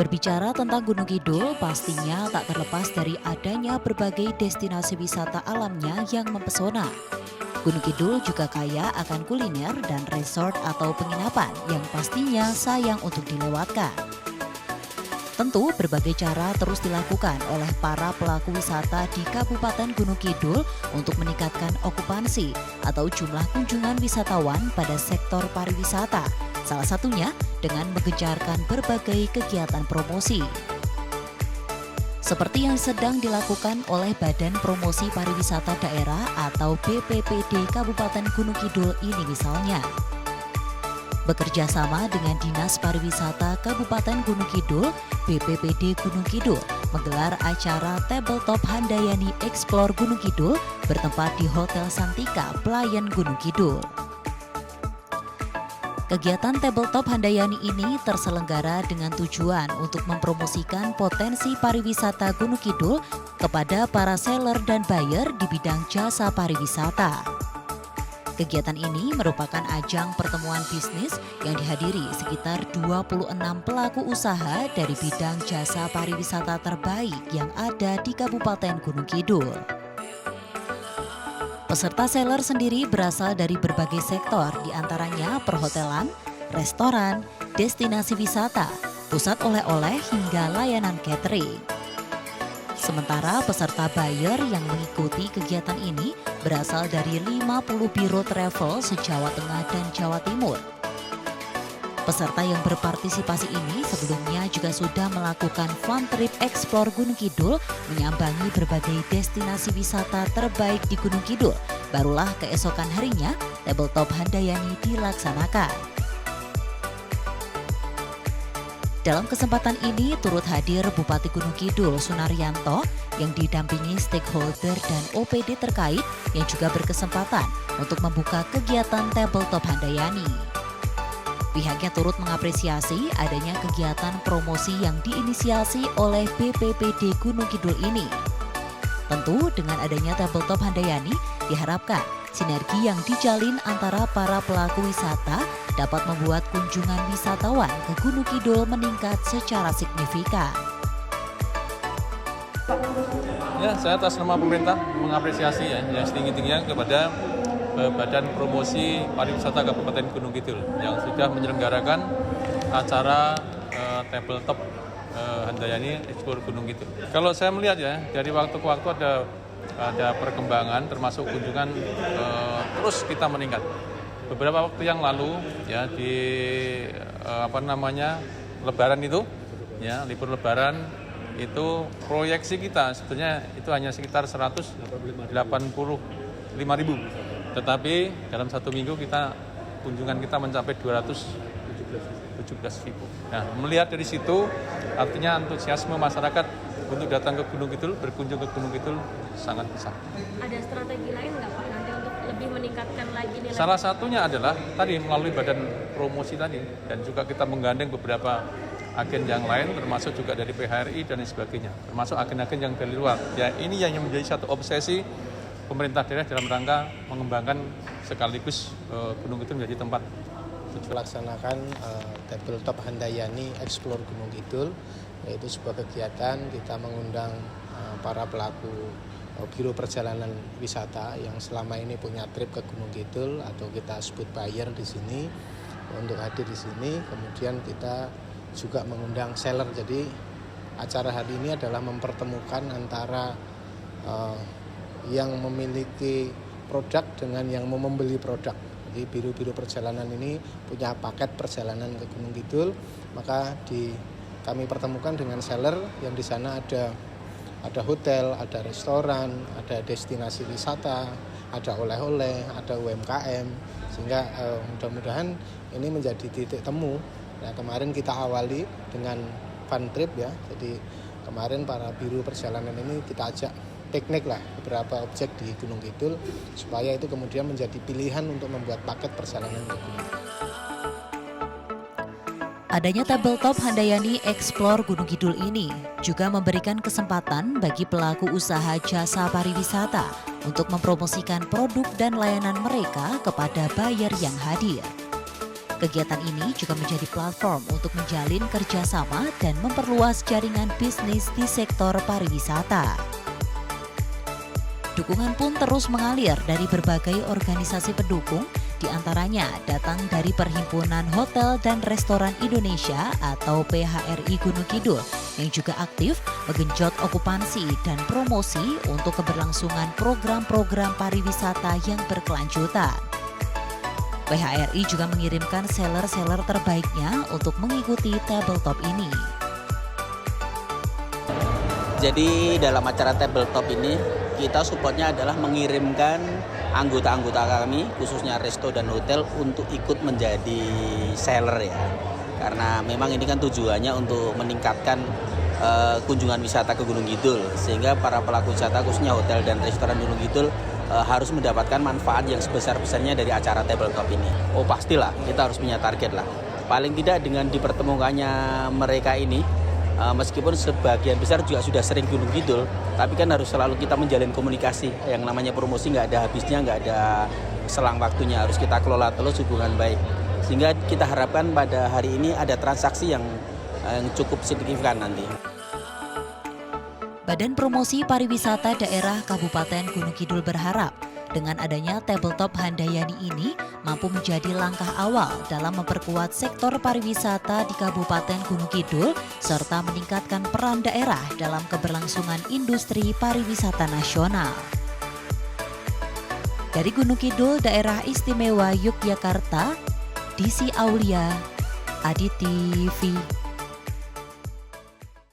Berbicara tentang Gunung Kidul, pastinya tak terlepas dari adanya berbagai destinasi wisata alamnya yang mempesona. Gunung Kidul juga kaya akan kuliner dan resort atau penginapan yang pastinya sayang untuk dilewatkan. Tentu berbagai cara terus dilakukan oleh para pelaku wisata di Kabupaten Gunung Kidul untuk meningkatkan okupansi atau jumlah kunjungan wisatawan pada sektor pariwisata. Salah satunya dengan mengejarkan berbagai kegiatan promosi. Seperti yang sedang dilakukan oleh Badan Promosi Pariwisata Daerah atau BPPD Kabupaten Gunung Kidul ini misalnya. Bekerja sama dengan Dinas Pariwisata Kabupaten Gunung Kidul, BPPD Gunung Kidul menggelar acara Tabletop Handayani Explore Gunung Kidul bertempat di Hotel Santika, Pelayan Gunung Kidul. Kegiatan Tabletop Handayani ini terselenggara dengan tujuan untuk mempromosikan potensi pariwisata Gunung Kidul kepada para seller dan buyer di bidang jasa pariwisata. Kegiatan ini merupakan ajang pertemuan bisnis yang dihadiri sekitar 26 pelaku usaha dari bidang jasa pariwisata terbaik yang ada di Kabupaten Gunung Kidul. Peserta seller sendiri berasal dari berbagai sektor, diantaranya perhotelan, restoran, destinasi wisata, pusat oleh-oleh hingga layanan catering. Sementara peserta buyer yang mengikuti kegiatan ini berasal dari 50 biro travel se-Jawa Tengah dan Jawa Timur. Peserta yang berpartisipasi ini sebelumnya juga sudah melakukan fun trip explore Gunung Kidul, menyambangi berbagai destinasi wisata terbaik di Gunung Kidul. Barulah keesokan harinya, Tabletop Handayani dilaksanakan. Dalam kesempatan ini turut hadir Bupati Gunung Kidul Sunaryanto yang didampingi stakeholder dan OPD terkait yang juga berkesempatan untuk membuka kegiatan Tabletop Handayani. Pihaknya turut mengapresiasi adanya kegiatan promosi yang diinisiasi oleh BPPD Gunung Kidul ini. Tentu dengan adanya Tabletop Handayani diharapkan sinergi yang dijalin antara para pelaku wisata dapat membuat kunjungan wisatawan ke Gunung Kidul meningkat secara signifikan. Ya, saya atas nama pemerintah mengapresiasi yang setinggi-tingginya kepada Badan Promosi Pariwisata Kabupaten Gunung Kidul yang sudah menyelenggarakan acara Tabletop Handayani Explore Gunung Kidul. Kalau saya melihat ya, dari waktu ke waktu ada perkembangan termasuk kunjungan terus kita meningkat. Beberapa waktu yang lalu ya di Lebaran itu ya, libur Lebaran itu proyeksi kita sebetulnya itu hanya sekitar 185.000. Tetapi dalam satu minggu kunjungan kita mencapai 217.000. Nah, melihat dari situ artinya antusiasme masyarakat untuk datang ke Gunung Kidul, berkunjung ke Gunung Kidul sangat besar. Ada strategi lain nggak Pak nanti untuk lebih meningkatkan lagi nilai? Salah satunya adalah tadi melalui badan promosi tadi dan juga kita menggandeng beberapa agen yang lain termasuk juga dari PHRI dan sebagainya, termasuk agen-agen yang dari luar. Ya, ini yang menjadi satu obsesi pemerintah daerah dalam rangka mengembangkan sekaligus Gunung Kidul menjadi tempat melaksanakan Tabletop Handayani Explore Gunung Kidul, yaitu sebuah kegiatan kita mengundang para pelaku biro perjalanan wisata yang selama ini punya trip ke Gunung Kidul atau kita sebut buyer di sini untuk hadir di sini. Kemudian kita juga mengundang seller. Jadi acara hari ini adalah mempertemukan antara yang memiliki produk dengan yang mau membeli produk. Jadi biro-biro perjalanan ini punya paket perjalanan ke Gunung Kidul, maka kami pertemukan dengan seller yang di sana ada hotel, ada restoran, ada destinasi wisata, ada oleh-oleh, ada UMKM, sehingga mudah-mudahan ini menjadi titik temu. Nah, kemarin kita awali dengan fun trip ya, jadi kemarin para biro perjalanan ini kita ajak piknik lah beberapa objek di Gunung Kidul supaya itu kemudian menjadi pilihan untuk membuat paket perjalanan ke Gunung Kidul. Adanya Tabletop Handayani Explore Gunung Kidul ini juga memberikan kesempatan bagi pelaku usaha jasa pariwisata untuk mempromosikan produk dan layanan mereka kepada buyer yang hadir. Kegiatan ini juga menjadi platform untuk menjalin kerjasama dan memperluas jaringan bisnis di sektor pariwisata. Dukungan pun terus mengalir dari berbagai organisasi pendukung, diantaranya datang dari Perhimpunan Hotel dan Restoran Indonesia atau PHRI Gunung Kidul yang juga aktif menggenjot okupansi dan promosi untuk keberlangsungan program-program pariwisata yang berkelanjutan. PHRI juga mengirimkan seller-seller terbaiknya untuk mengikuti tabletop ini. Jadi dalam acara tabletop ini kita supportnya adalah mengirimkan anggota-anggota kami khususnya resto dan hotel untuk ikut menjadi seller ya. Karena memang ini kan tujuannya untuk meningkatkan kunjungan wisata ke Gunung Kidul sehingga para pelaku wisata khususnya hotel dan restoran Gunung Kidul harus mendapatkan manfaat yang sebesar-besarnya dari acara tabletop ini. Oh pastilah kita harus punya target lah. Paling tidak dengan dipertemukannya mereka ini meskipun sebagian besar juga sudah sering Gunung Kidul, tapi kan harus selalu kita menjalin komunikasi. Yang namanya promosi nggak ada habisnya, nggak ada selang waktunya, harus kita kelola terus hubungan baik. Sehingga kita harapkan pada hari ini ada transaksi yang cukup signifikan nanti. Badan Promosi Pariwisata Daerah Kabupaten Gunung Kidul berharap dengan adanya tabletop Handayani ini mampu menjadi langkah awal dalam memperkuat sektor pariwisata di Kabupaten Gunung Kidul serta meningkatkan peran daerah dalam keberlangsungan industri pariwisata nasional. Dari Gunung Kidul, Daerah Istimewa Yogyakarta, Disi Aulia, Adi TV.